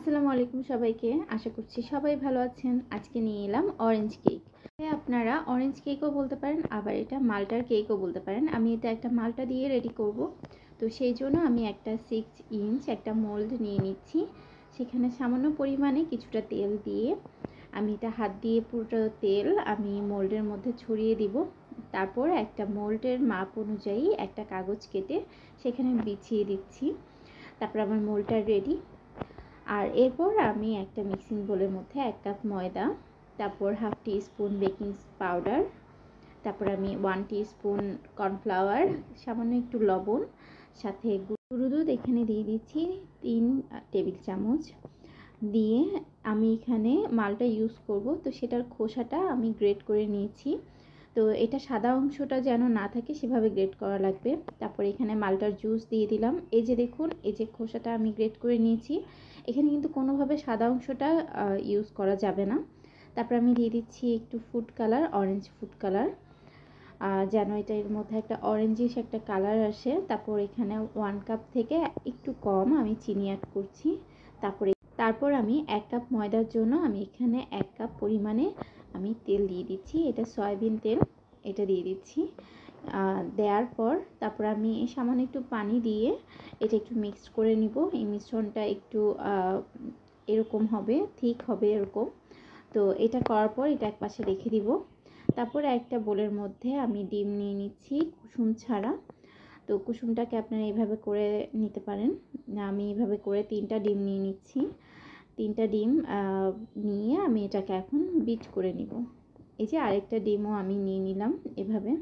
আসসালামু আলাইকুম সবাইকে। আশা করছি সবাই ভালো আছেন। আজকে নিয়ে এলাম অরেঞ্জ কেক। আপনারা অরেঞ্জ কেকও বলতে পারেন, আবার এটা মাল্টার কেকও বলতে পারেন। আমি এটা একটা মাল্টা দিয়ে রেডি করব। তো সেই জন্য আমি একটা 6 ইঞ্চ একটা মোল্ড নিয়ে নিচ্ছি। সেখানে সামান্য পরিমাণে কিছুটা তেল দিয়ে আমি এটা হাত দিয়ে পুরোটা তেল আমি মোল্ডের মধ্যে ছড়িয়ে দিব। তারপর একটা মোল্ডের মাপ অনুযায়ী একটা কাগজ কেটে সেখানে বিছিয়ে দিচ্ছি। তারপর আমার মোল্ডটা রেডি। আর এরপর আমি একটা মিক্সিং বোলের মধ্যে 1 কাপ ময়দা, তারপর হাফ টি স্পুন বেকিং পাউডার, তারপর আমি 1 টিস্পুন কর্নফ্লাওয়ার, সামান্য একটু লবণ, সাথে গুঁড়ো দুধ এখানে দিয়ে দিচ্ছি 3 টেবিল চামচ। দিয়ে আমি এখানে মালটা ইউজ করব, তো সেটার খোসাটা আমি গ্রেট করে নিয়েছি। তো এটা সাদা অংশটা যেন না থাকে সেভাবে গ্রেট করা লাগবে। তারপর এখানে মালটার জুস দিয়ে দিলাম। এই যে দেখুন, এই যে খোসাটা আমি গ্রেট করে নিয়েছি। এখানে কিন্তু কোনোভাবে সাদা অংশটা ইউজ করা যাবে না। তারপর আমি দিয়ে দিচ্ছি একটু food colour, orange food colour, যেন এটার মধ্যে একটা অরেঞ্জিশ একটা কালার আসে। তারপর এখানে 1 কাপ থেকে একটু কম আমি চিনি অ্যাড করছি। তারপর আমি 1 কাপ ময়দার জন্য আমি এখানে 1 কাপ পরিমাণে আমি তেল দিয়ে দিচ্ছি। এটা সয়াবিন তেল, এটা দিয়ে দিচ্ছি। দেওয়ার পর তারপর আমি সামান্য একটু পানি দিয়ে এটা একটু মিক্সড করে নিব। এই মিশ্রণটা একটু এরকম হবে, ঠিক হবে এরকম। তো এটা করার পর এটা একপাশে রেখে দিব। তারপরে একটা বোলের মধ্যে আমি ডিম নিয়ে নিচ্ছি, কুসুম ছাড়া। তো কুসুমটাকে আপনারা এইভাবে করে নিতে পারেন। আমি এইভাবে করে 3টা ডিম নিয়ে নিচ্ছি। 3টা ডিম নিয়ে আমি এটাকে এখন বিট করে নিব। এই যে আরেকটা ডিমও আমি নিয়ে নিলাম এভাবে।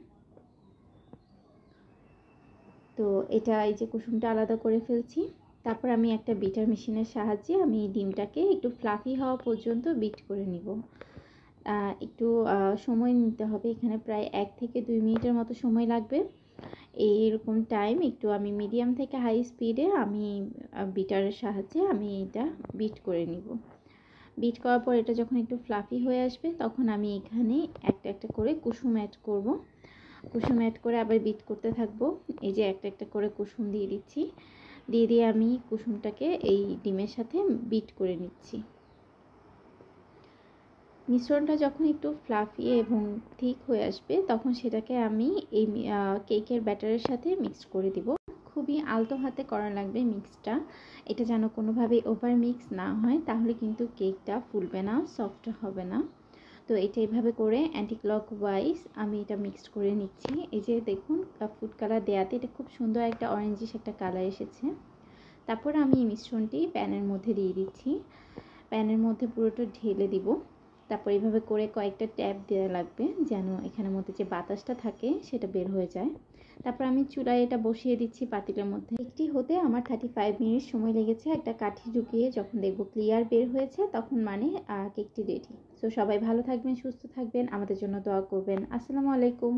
তো এটা এই যে কুসুমটা আলাদা করে ফেলছি। তারপর আমি একটা বিটার মেশিনের সাহায্যে আমি ডিমটাকে একটু ফ্লাফি হওয়া পর্যন্ত বিট করে নিব। একটু সময় নিতে হবে, এখানে প্রায় 1 থেকে 2 মিনিটের মতো সময় লাগবে। এইরকম টাইম একটু আমি মিডিয়াম থেকে হাই স্পিডে আমি বিটারের সাহায্যে আমি এটা বিট করে নিব। বিট করার পর এটা যখন একটু ফ্লাফি হয়ে আসবে তখন আমি এখানে একটা একটা করে কুসুম অ্যাড করব। কুসুম অ্যাড করে আবার বিট করতে থাকবো। এই যে একটা একটা করে কুসুম দিয়ে দিচ্ছি। দিয়ে আমি কুসুমটাকে এই ডিমের সাথে বিট করে নিচ্ছি। মিশ্রণটা যখন একটু ফ্লাফি এবং থিক হয়ে আসবে তখন সেটাকে আমি এই কেকের ব্যাটারের সাথে মিক্স করে দিব। খুবই আলতো হাতে করা লাগবে মিক্সটা। এটা যেন কোনোভাবেই ওভার মিক্স না হয়, তাহলে কিন্তু কেকটা ফুলবে না, সফট হবে না। তো এটা এইভাবে করে অ্যান্টি ক্লকওয়াইজ আমি এটা মিক্সড করে নিচ্ছি। এই যে দেখুন, ফুড কালার দেওয়াতে এটা খুব সুন্দর একটা অরেঞ্জিশ একটা কালার এসেছে। তারপর আমি এই মিশ্রণটি প্যানের মধ্যে দিয়ে দিচ্ছি। প্যানের মধ্যে পুরোটা ঢেলে দিব। তারপর এইভাবে করে কয়েকটা ট্যাপ দেওয়া লাগবে যেন এখানের মধ্যে যে বাতাসটা থাকে সেটা বের হয়ে যায়। তারপর আমি চুলায় এটা বসিয়ে দিচ্ছি পাতিলের মধ্যে। কেকটি হতে আমার 35 মিনিট সময় লেগেছে। একটা কাঠি ঝুঁকিয়ে যখন দেখব ক্লিয়ার বের হয়েছে তখন মানে কেকটি রেডি। সো সবাই ভালো থাকবেন, সুস্থ থাকবেন, আমাদের জন্য দোয়া করবেন। আসসালামু আলাইকুম।